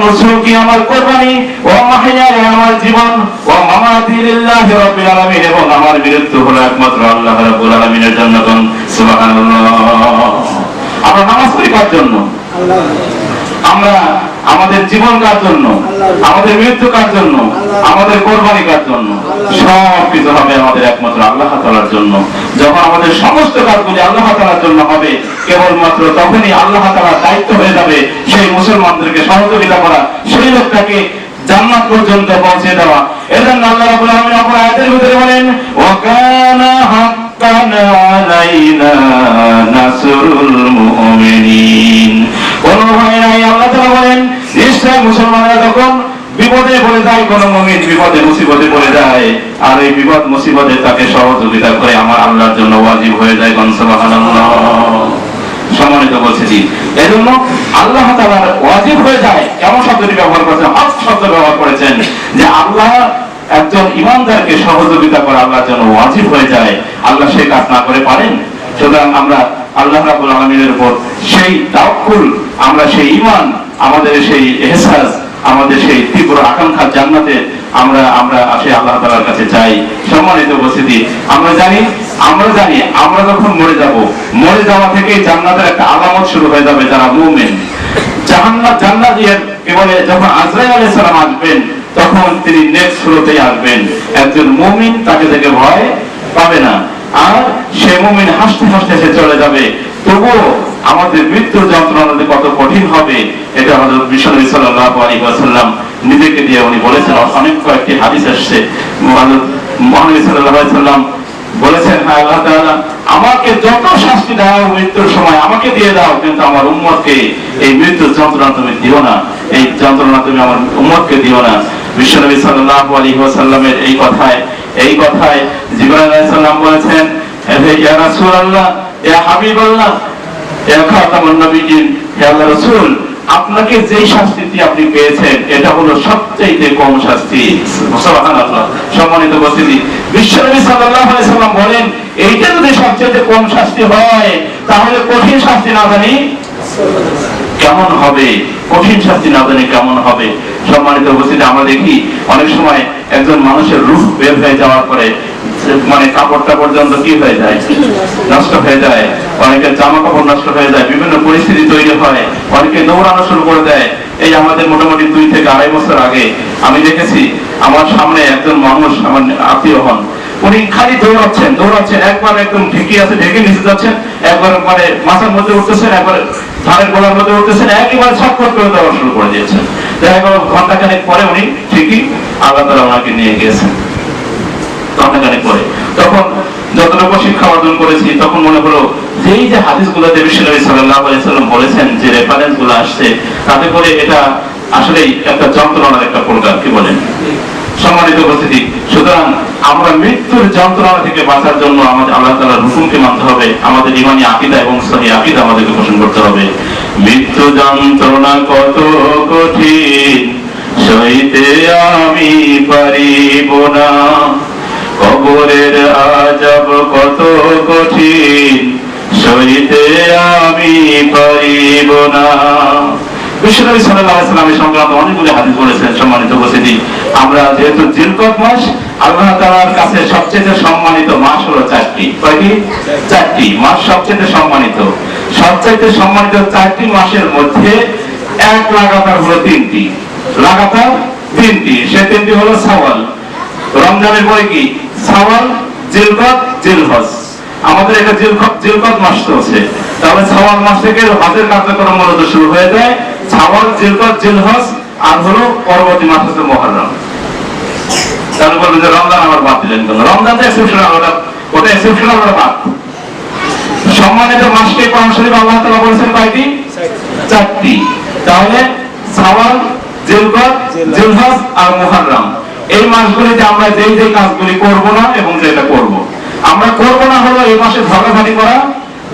নুসুকি আমার কুরবানি, ওয়া মাহইয়ায়া আমার জীবন, ওয়া মামাতি লিল্লাহি রাব্বিল আলামিন, এবং আমার মৃত্যু হলো একমাত্র আল্লাহ রাব্বুল আলামিনের জন্য। সুবহানাল্লাহ। আমরা নামাজ পড়ি কার জন্য? আমরা আমাদের জীবন কার জন্য? আমাদের মৃত্যু কার জন্য? আমাদের কোরবানি কার জন্য? সব কিছু হবে আমাদের একমাত্র আল্লাহ তাআলার জন্য। যখন আমাদের সমস্ত কাজগুলি আল্লাহ তাআলার জন্য হবে, কেবলমাত্র তখনই আল্লাহ তাআলার দায়িত্ব হয়ে যাবে সেই মুসলমানদেরকে সহযোগিতা করা, সেই লোকটাকে জান্নাত পর্যন্ত পৌঁছে দেওয়া। এজন্য আল্লাহ রাব্বুল আলামিন অপর আয়াতের ভিতরে বলেন, ওয়া কানা হাক্কান আলাইনা নাসরুল মুমিনিন। কোন ভয় নাই, আল্লাহ তাআলা বলেন নিশ্চয় মুসলমানরা যখন বিপদে পড়ে যায়, কোন মুমিন বিপদে মুসিবতে পড়ে যায়, আর এই বিপদ মুসিবতে তাকে সহযোগিতা করে আমার আল্লাহর জন্য ওয়াজিব হয়ে যায়। সুবহানাল্লাহ। সম্মানিত উপস্থিতি, এজন্য আল্লাহ তাআলার ওয়াজিব হয়ে যায় এমন শব্দটি ব্যবহার করেছেন, হক শব্দ ব্যবহার করেছেন, যে আল্লাহ একজন ঈমানদারকে সহযোগিতা করা আল্লাহর জন্য ওয়াজিব হয়ে যায়। আল্লাহ সেই কাজ না করে পারেন? সুতরাং আমরা আল্লাহ রাব্বুল আলামিনের উপর সেই তাওয়াক্কুল, আমরা সেই ঈমান, আমাদের সেই ইহসাস, আমাদের সেই তীব্র আকাঙ্ক্ষা জান্নাতে আমরা আসে আল্লাহ তাআলার কাছে চাই। সম্মানিত উপস্থিতি, আমরা জানি আমরা যখন মরে যাওয়া থেকে জান্নাতের একটা আলামত শুরু হয়ে যাবে যারা মুমিন। জান্নাতের এবারে যখন আজরাইল আলাইহিস সালাম আসবেন, তখন তিনি নেক্সট ফ্লোরেই আসবেন। একজন মুমিন তাকে দেখে ভয় পাবে না, আর সে মুমিন হাসতে হাসতে সে চলে যাবে। তবুও আমাদের মৃত্যুর যন্ত্রণা কত কঠিন হবে, এটা হযরত বিশ্বনবী সাল্লাল্লাহু আলাইহি ওয়াসাল্লাম নিজেকে দিয়ে উনি বলেছেন। অনেক কয়েকটি হাদিস আসছে, মহানবী সাল্লাল্লাহু আলাইহি ওয়াসাল্লাম বলেছেন, হ্যাঁ আল্লাহ তাআলা আমাকে যত শাস্তি দাও মৃত্যুর সময় আমাকে দিয়ে দাও, কিন্তু আমার উম্মতকে এই মৃত্যুর যন্ত্রণা তুমি দিও না, এই যন্ত্রণা তুমি আমার উম্মতকে দিও না। বিশ্বনবী সাল্লাল্লাহু আলাইহি ওয়াসাল্লামের এই কথায় জিবরাইল আলাইহিস সালাম বলেছেন, হে ইয়া রাসূলুল্লাহ, ইয়া হাবিবাল্লাহ, ইয়া খাতামুন নবিয়্যিন, হে আল্লাহর রাসূল, আপনাকে যেই শাস্তিটি আপনি পেয়েছেন এটা হলো সবচেয়ে কম শাস্তি। সুবহানাল্লাহ। সম্মানিত উপস্থিতি, বিশ্বনবী সাল্লাল্লাহু আলাইহি ওয়াসাল্লাম বলেন, এইটা যদি সবচেয়ে কম শাস্তি হয়, তাহলে কঠিন শাস্তি না জানি কেমন হবে, কঠিন শাস্তি না জানি কেমন হবে। সম্মানিত উপস্থিতি, আমরা দেখি অনেক সময় একজন মানুষের রূহ বের হয়ে যাওয়ার পরে মানে কাপড়টা পর্যন্ত কি হয়ে যায়, নষ্ট হয়ে যায়, অনেকের জামা কাপড় নষ্ট হয়ে যায়, বিভিন্ন পরিস্থিতি তৈরি হয়, অনেকে দৌড়ানো শুরু করে দেয়। এই আমাদের মোটামুটি 2 থেকে 2.5 বছর আগে আমি দেখেছি, আমার সামনে একজন মানুষ, আমার আত্মীয় হন, উনি খালি দৌড়াচ্ছেন, একবার একদম ঢেকে নিচে যাচ্ছেন, একবার মানে মাথার মধ্যে উঠতেছেন, একবার ধারের গোলার মধ্যে উঠতেছেন, একেবারে ছটফট করে দৌড়া শুরু করে দিয়েছেন। দেখা গেল ঘন্টাখানেক পরে উনি ঠিকই আল্লাহ তাআলা ওনাকে নিয়ে গিয়েছেন। ঘন্টাখানেক পরে তখন যতটুকু শিক্ষা অর্জন করেছি, তখন মনে হলো যে এই যে হাদিসগুলোতে বিশ্বনবী সাল্লাল্লাহু আলাইহি ওয়াসাল্লাম বলেছেন, যে রেফারেন্স গুলো আসছে, তাতে করে এটা আসলে একটা যন্ত্রণার একটা প্রকার, কি বলেন? সম্মানিত উপস্থিতি, সুতরাং আমরা মৃত্যুর যন্ত্রণা থেকে বাঁচার জন্য আমাদের আল্লাহ তাআলার হুকুমকে মানতে হবে, আমাদের ঈমানি আকীদা এবং সহিহ আকীদা আমাদেরকে পোষণ করতে হবে। মৃত্যু যন্ত্রণা কত কঠিন, সইতে আমি পারিব না, কবরের আযাব কত কঠিন, সইতে আমি পারিব না। বিশ্বনবী সাল্লাল্লাহু আলাইহি ওয়াসাল্লাম সংক্রান্ত অনেকগুলো হাদিস বলেছেন। সম্মানিত উপস্থিতি, আমরা যেহেতু জিলকদ মাস আল্লাহ তাআলার কাছে সবচেয়ে সম্মানিত মাস হলো 4টি। কয়টি? 4টি মাস সবচেয়ে সম্মানিত। সবচেয়ে সম্মানিত 4টি মাসের মধ্যে এক লাগাতার হলো 3টি, লাগাতার 3টি। সে 3টি হলো শাওয়াল, রমজানের পরে কি শাওয়াল, জিলকদ, জিলহজ। আমাদের এটা জিলকদ মাস চলছে, তাহলে শাওয়াল মাস থেকে হজের কার্যক্রম মূলত শুরু হয়ে যায়। শাওয়াল, জিলকদ, জিলহজ, আর হলো পরবর্তী মাস হচ্ছে মুহররম। তাহলে বলবেন যে রমজান আবার বাদ দিলেন কেন? রমজান তো এক্সেপশনাল, ওটা এক্সেপশনাল, ওটা বাদ। সম্মানিত মাসকে কোরআন শরীফে আল্লাহ তাআলা বলেছেন কয়টি? 4টি। তাহলে শাওয়াল, জিলকদ, জিলহজ আর মুহররম, এই মাসগুলিতে আমরা যেই কাজগুলি করব না এবং যেটা করব, আমরা করব না হলো এই মাসে ঝগড়াঝাটি করা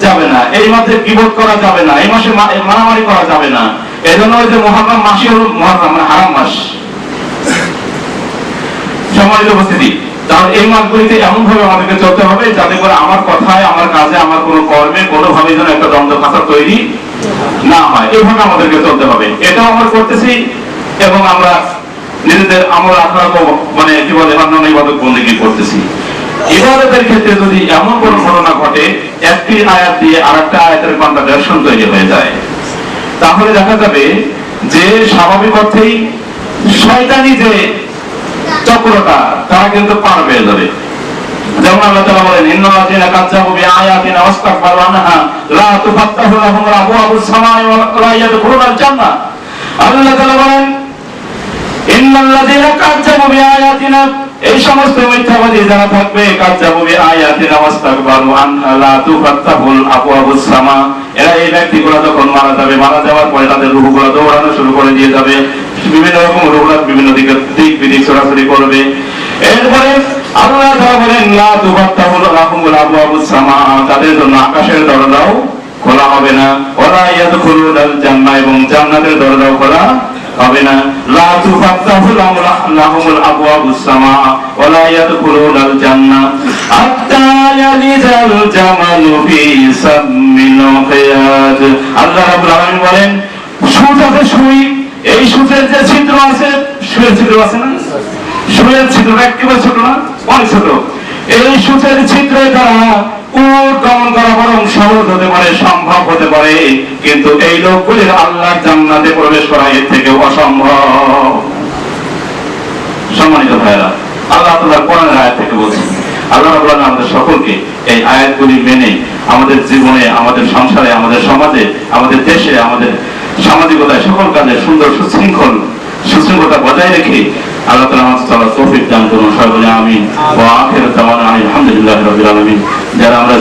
যাবে না, এই মাসে গীবত করা যাবে না, এই মাসে মারামারি করা যাবে না। এজন্য ওই যে মুহররম মাসই হলো মুহররম, মানে হারাম মাস। সম্মানিত উপস্থিতি, তাহলে এই মাসগুলিতে এমন ভাবে আমাদেরকে চলতে হবে যাতে করে আমার কথায়, আমার কাজে, আমার কোনো কর্মে কোনোভাবে যেন একটা দ্বন্দ্ব ফাসাদ তৈরি না হয়, এইভাবে আমাদেরকে চলতে হবে। এটাও আমরা করতেছি, এবং আমরা নিজেদের আমল আখড়া মানে কি বলে অন্যান্য ইবাদত বন্দেগী করতেছি। ইবাদতের ক্ষেত্রে যদি এমন কোন ঘটনা ঘটে একটি আয়াত দিয়ে আরেকটা আয়াতের কন্ট্রাডিকশন তৈরি হয়ে যায়, তাহলে দেখা যাবে যে স্বাভাবিক অর্থেই শয়তানি যে চক্রটা তারা কিন্তু পার পেয়ে যাবে। যেমন আল্লাহ তাআলা বলেন ইন্নাল্লাযীনা কাযযাবু বিআয়াতিনা ওয়াস্তাকবারু আনহা লা তুফাত্তাহু লাহুম আবওয়াবুস সামাই ওয়া লা ইয়াদখুলুনাল জান্নাহ। আল্লাহ তাআলা বলেন ইন্নাল্লাযীনা কাযযাবু বিআয়াতিনা, এই সমস্ত মিথ্যাবাদী যারা থাকবে, কাযযাবু বিআয়াতিনা ওয়াস্তাকবারু আনহা লা তুফাত্তাহুল আবওয়াবুস সামা, এরা এই ব্যক্তিগুলো যখন মারা যাবে, মারা যাওয়ার পরে তাদের রূহগুলো দৌড়ানো শুরু করে দিয়ে যাবে, বিভিন্ন রকম রূহগুলো বিভিন্ন দিক বিদিক ছড়াছড়ি করবে। এরপরে আল্লাহ তাআলা বলেন লা তুফাত্তাহুল লাহুমুল আবওয়াবুস সামা, তাদের জন্য আকাশের দরজাও খোলা হবে না, ওয়ালা ইয়াদখুলুনাল জান্নাহ, এবং জান্নাতের দরজাও খোলা হবে না। লা তুফাত্তাহু লাহুমুল আবওয়াবুস সামা ওয়ালা ইয়াদখুলুনাল জান্নাহ হাত্তা ইয়ালিজাল জামালু ফি সাম্মিল খিয়াদ। আল্লাহ রাব্বুল আলামিন বলেন সুচ আছে, সুই, এই সুচের যে ছিদ্র আছে, সুয়ের ছিদ্র আছে না, সুয়ের ছিদ্র একেবারে ছোট না, অনেক ছোট, এই সুচের ছিদ্রে দ্বারা উট দমন করা বরং সহজ হতে পারে, সম্ভব হতে পারে, কিন্তু এই লোকগুলির আল্লাহর জান্নাতে প্রবেশ করা এর থেকে অসম্ভব। সম্মানিত ভাইরা, আল্লাহ তাআলা কোরআনের আয়াত থেকে বলছেন, আল্লাহ রাব্বুল আলামিন আমাদের সকলকে এই আয়াতগুলি মেনে আমাদের জীবনে, আমাদের সংসারে, আমাদের সমাজে, আমাদের দেশে, আমাদের সামাজিকতায় সকল কাজে সুন্দর সুশৃঙ্খলতা বজায় রেখে আল্লাহ তাআলা আমাদের তৌফিক দান করুন। সবাই বলি আমিন। ওয়া আখিরু দাওয়ানা আলহামদুলিল্লাহি রাব্বিল আলামিন। যারা আমরা